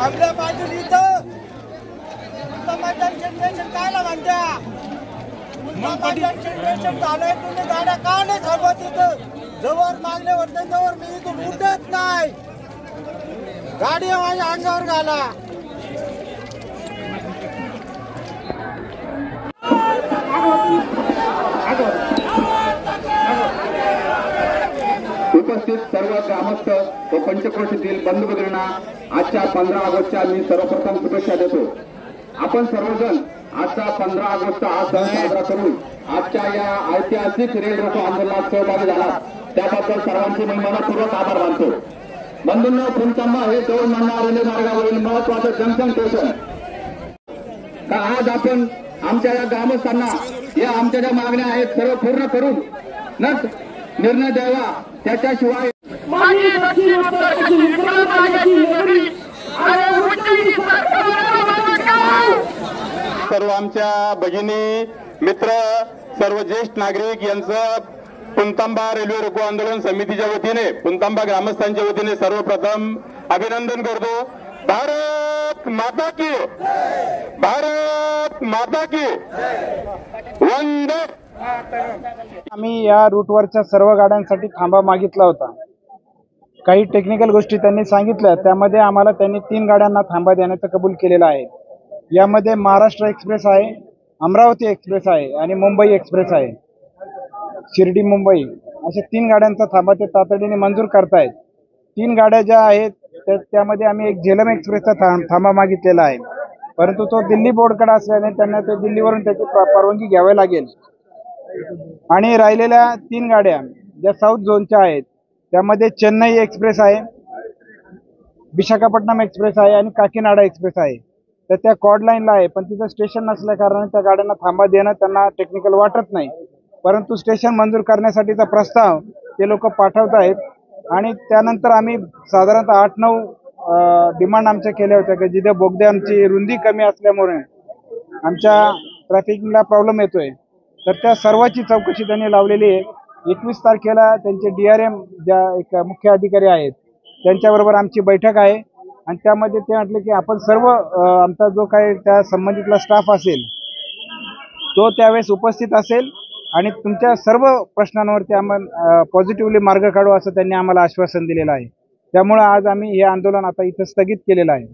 आपल्या पाटील इथं सेंट्रेशन कायला म्हणत्या सेंट्रेशन झालंय तुम्ही गाड्या का नाही थांबत इथं जवळ मागले होते जवळ मी इथून उठत नाही गाडी माझ्या अंगावर घाला उपस्थित सर्व ग्रामस्थ व पंचक्रोशीतील बंधुभगिनींना आजच्या 15 ऑगस्टच्या मी सर्वप्रथम शुभेच्छा देतो। आपण सर्वजण आजचा 15 ऑगस्ट हा सण साजरा करून आजच्या या ऐतिहासिक रेल रोको आंदोलनात सहभागी झाला त्याबद्दल सर्वांचे मी मनपूर्वक आभार मानतो। बंधूंनो, पुणतांबा हे जवळ मानणाऱ्या रेल्वे मार्गावरील महत्वाचं जंक्शन स्टेशन का आज आपण आमच्या या ग्रामस्थांना या आमच्या ज्या मागण्या आहेत सर्व पूर्ण करून निर्णय द्यावा। त्याच्याशिवाय सर्व आमच्या भगिनी मित्र सर्व ज्येष्ठ नागरिक यांचं पुणतांबा रेल्वे रोको आंदोलन समितीच्या वतीने पुणतांबा ग्रामस्थांच्या वतीने सर्वप्रथम अभिनंदन करतो। भारत माता की भारत माता की वंदे। आम्ही या रूटवरच्या सर्व गाड्यांसाठी थांबा मागितला होता। काही टेक्निकल गोष्टी त्यांनी सांगितल्या त्यामध्ये आम्हाला त्यांनी 3 गाड्यांना थांबा देण्याचं कबूल केलेलं आहे। यामध्ये महाराष्ट्र एक्सप्रेस आहे, अमरावती एक्सप्रेस आहे आणि मुंबई एक्सप्रेस आहे। शिर्डी मुंबई अशा 3 गाड्यांचा थांबा ते तातडीने मंजूर करतायत। 3 गाड्या ज्या आहेत त्यामध्ये आम्ही एक झेलम एक्सप्रेसचा थांबा मागितलेला आहे, परंतु तो दिल्ली बोर्डकडे असल्याने त्यांना ते दिल्लीवरून त्याची परवानगी घ्यावी लागेल। आणि राहिलेल्या 3 गाड्या ज्या साऊथ झोनच्या आहेत त्यामध्ये चेन्नई एक्सप्रेस आहे, विशाखापट्टणम एक्सप्रेस आहे आणि काकीनाडा एक्सप्रेस आहे। तर त्या कॉड लाईनला आहे, पण तिथं स्टेशन नसल्या कारणाने त्या गाड्यांना थांबा देणं त्यांना टेक्निकल वाटत नाही, परंतु स्टेशन मंजूर करण्यासाठीचा प्रस्ताव ते लोक पाठवत आहेत। आणि त्यानंतर आम्ही साधारणतः 8-9 डिमांड आमच्या केल्या होत्या की जिथे बोगद्यांची रुंदी कमी असल्यामुळे आमच्या ट्रॅफिकला प्रॉब्लेम येतोय, तर त्या सर्वांची चौकशी त्यांनी लावलेली आहे। 21 तारखेला त्यांचे DRM ज्या एक मुख्य अधिकारी आहेत त्यांच्याबरोबर आमची बैठक आहे आणि त्यामध्ये ते म्हटले की आपण सर्व आमचा जो काही त्या संबंधितला स्टाफ असेल तो त्यावेळेस उपस्थित असेल आणि तुमच्या सर्व प्रश्नांवरती आपण पॉझिटिव्हली मार्ग काढू असं त्यांनी आम्हाला आश्वासन दिलेलं आहे। त्यामुळे आज आम्ही हे आंदोलन आता इथं स्थगित केलेलं आहे।